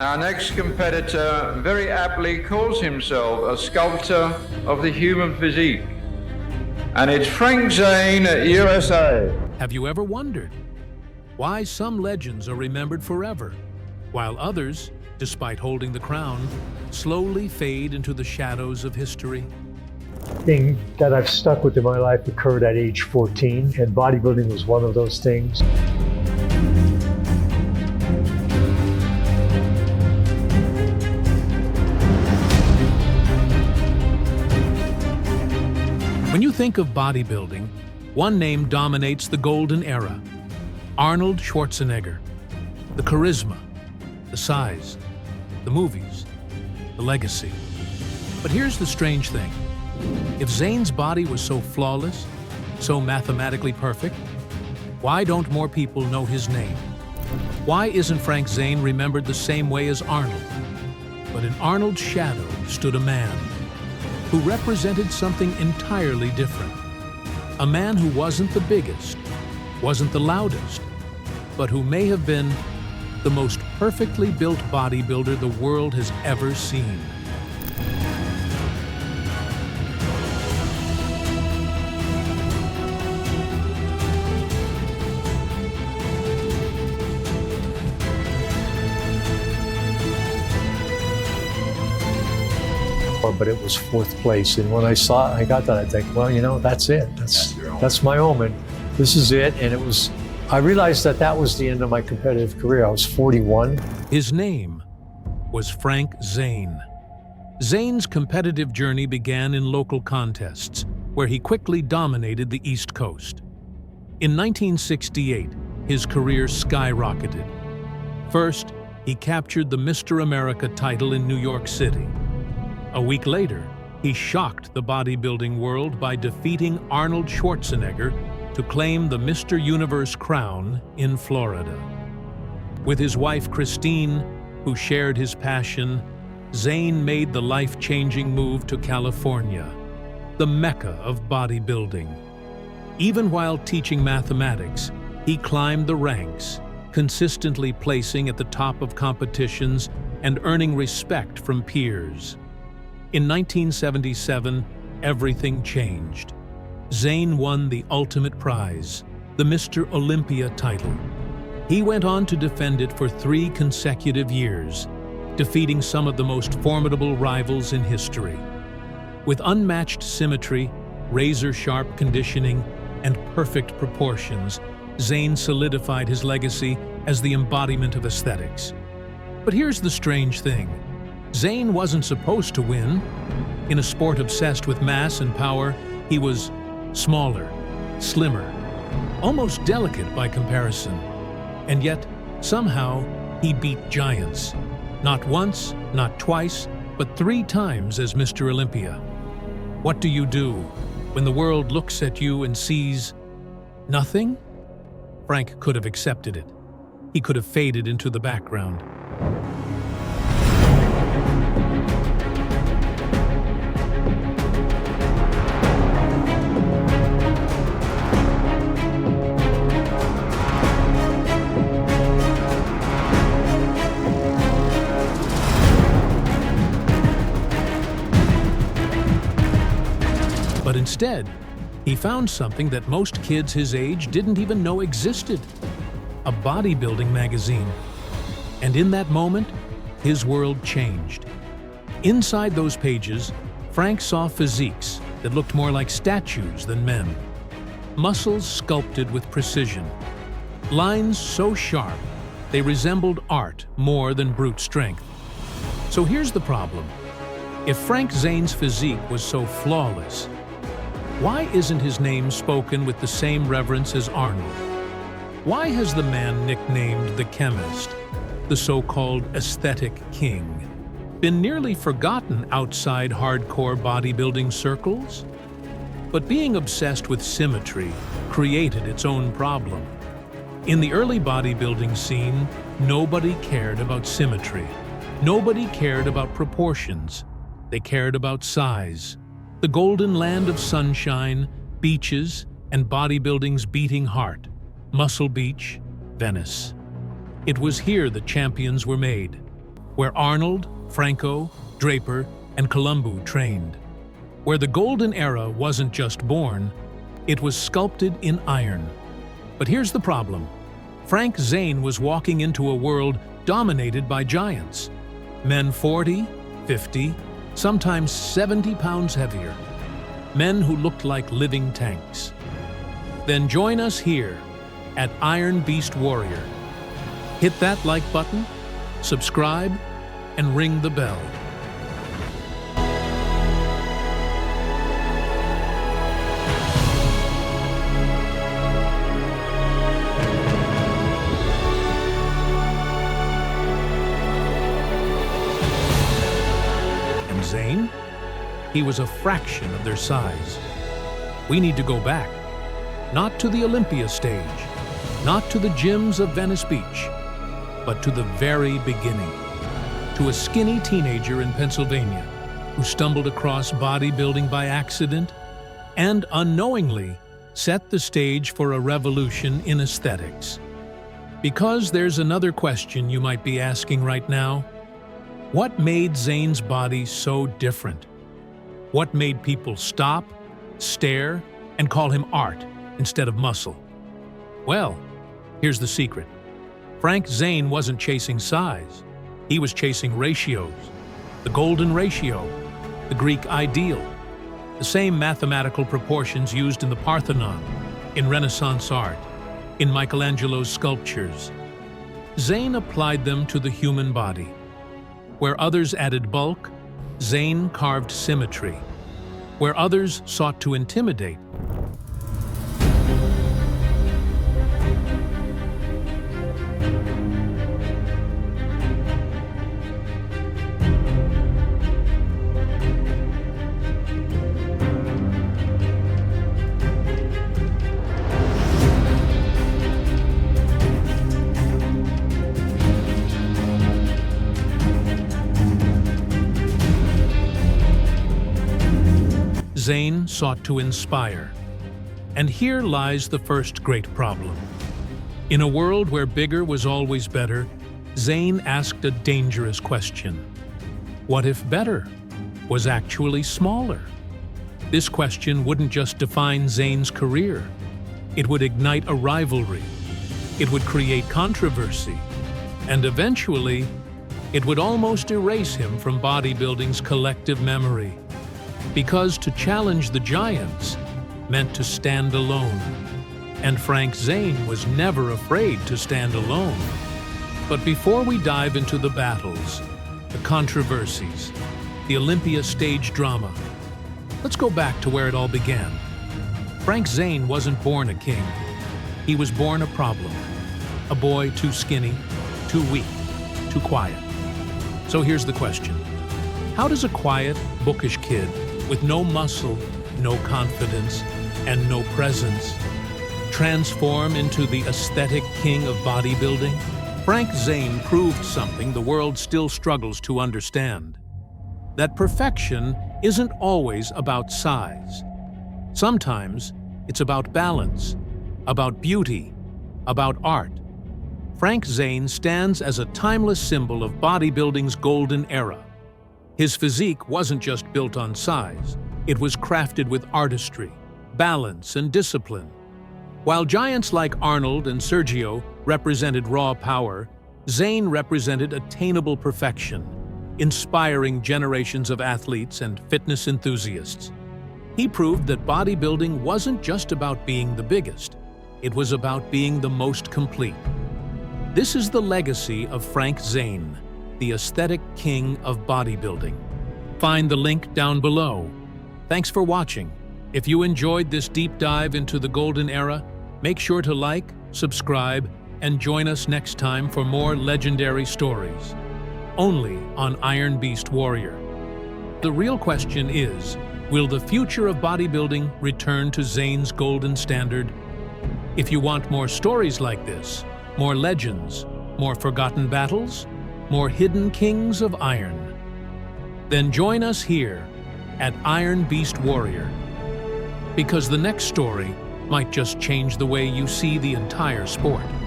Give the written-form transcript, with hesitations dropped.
Our next competitor very aptly calls himself a sculptor of the human physique. And it's Frank Zane, USA. Have you ever wondered why some legends are remembered forever, while others, despite holding the crown, slowly fade into the shadows of history? Thing that I've stuck with in my life occurred at age 14, and bodybuilding was one of those things. When you think of bodybuilding, one name dominates the golden era: Arnold Schwarzenegger. The charisma, the size, the movies, the legacy. But here's the strange thing. If Zane's body was so flawless, so mathematically perfect, why don't more people know his name? Why isn't Frank Zane remembered the same way as Arnold? But in Arnold's shadow stood a man who represented something entirely different. A man who wasn't the biggest, wasn't the loudest, but who may have been the most perfectly built bodybuilder the world has ever seen. But it was fourth place, and when I got that, I think, well, you know, that's it. That's my moment. This is it. And it was. I realized that was the end of my competitive career. I was 41. His name was Frank Zane. Zane's competitive journey began in local contests, where he quickly dominated the East Coast. In 1968, his career skyrocketed. First, he captured the Mr. America title in New York City. A week later, he shocked the bodybuilding world by defeating Arnold Schwarzenegger to claim the Mr. Universe crown in Florida. With his wife Christine, who shared his passion, Zane made the life-changing move to California, the mecca of bodybuilding. Even while teaching mathematics, he climbed the ranks, consistently placing at the top of competitions and earning respect from peers. In 1977, everything changed. Zane won the ultimate prize, the Mr. Olympia title. He went on to defend it for 3 consecutive years, defeating some of the most formidable rivals in history. With unmatched symmetry, razor-sharp conditioning, and perfect proportions, Zane solidified his legacy as the embodiment of aesthetics. But here's the strange thing. Zane wasn't supposed to win. In a sport obsessed with mass and power, he was smaller, slimmer, almost delicate by comparison. And yet, somehow, he beat giants. Not once, not twice, but 3 times as Mr. Olympia. What do you do when the world looks at you and sees nothing? Frank could have accepted it. He could have faded into the background. But instead, he found something that most kids his age didn't even know existed: a bodybuilding magazine. And in that moment, his world changed. Inside those pages, Frank saw physiques that looked more like statues than men. Muscles sculpted with precision. Lines so sharp, they resembled art more than brute strength. So here's the problem. If Frank Zane's physique was so flawless, why isn't his name spoken with the same reverence as Arnold? Why has the man nicknamed the chemist, the so-called aesthetic king, been nearly forgotten outside hardcore bodybuilding circles? But being obsessed with symmetry created its own problem. In the early bodybuilding scene, nobody cared about symmetry. Nobody cared about proportions. They cared about size. The golden land of sunshine, beaches, and bodybuilding's beating heart, Muscle Beach, Venice. It was here the champions were made. where Arnold, Franco, Draper, and Columbu trained, where the golden era wasn't just born, it was sculpted in iron. But here's the problem. Frank Zane was walking into a world dominated by giants. Men 40, 50, sometimes 70 pounds heavier. Men who looked like living tanks. Then join us here at Iron Beast Warrior. Hit that like button, subscribe, and ring the bell. And Zane? He was a fraction of their size. We need to go back. Not to the Olympia stage, not to the gyms of Venice Beach, but to the very beginning. To a skinny teenager in Pennsylvania who stumbled across bodybuilding by accident and unknowingly set the stage for a revolution in aesthetics. Because there's another question you might be asking right now. What made Zane's body so different? What made people stop, stare, and call him art instead of muscle? Well, here's the secret. Frank Zane wasn't chasing size. He was chasing ratios. The golden ratio, the Greek ideal, the same mathematical proportions used in the Parthenon, in Renaissance art, in Michelangelo's sculptures. Zane applied them to the human body. Where others added bulk, Zane carved symmetry. Where others sought to intimidate, Zane sought to inspire. And here lies the first great problem. In a world where bigger was always better, Zane asked a dangerous question. What if better was actually smaller? This question wouldn't just define Zane's career. It would ignite a rivalry. It would create controversy. And eventually, it would almost erase him from bodybuilding's collective memory. Because to challenge the giants meant to stand alone. And Frank Zane was never afraid to stand alone. But before we dive into the battles, the controversies, the Olympia stage drama, let's go back to where it all began. Frank Zane wasn't born a king. He was born a problem. A boy too skinny, too weak, too quiet. So here's the question. How does a quiet, bookish kid with no muscle, no confidence, and no presence transform into the aesthetic king of bodybuilding? Frank Zane proved something the world still struggles to understand. That perfection isn't always about size. Sometimes it's about balance, about beauty, about art. Frank Zane stands as a timeless symbol of bodybuilding's golden era. His physique wasn't just built on size, it was crafted with artistry, balance, and discipline. While giants like Arnold and Sergio represented raw power, Zane represented attainable perfection, inspiring generations of athletes and fitness enthusiasts. He proved that bodybuilding wasn't just about being the biggest, it was about being the most complete. This is the legacy of Frank Zane, the aesthetic king of bodybuilding. Find the link down below. Thanks for watching. If you enjoyed this deep dive into the golden era, make sure to like, subscribe, and join us next time for more legendary stories. Only on Iron Beast Warrior. The real question is, will the future of bodybuilding return to Zane's golden standard? If you want more stories like this, more legends, more forgotten battles, more hidden kings of iron, then join us here at Iron Beast Warrior. Because the next story might just change the way you see the entire sport.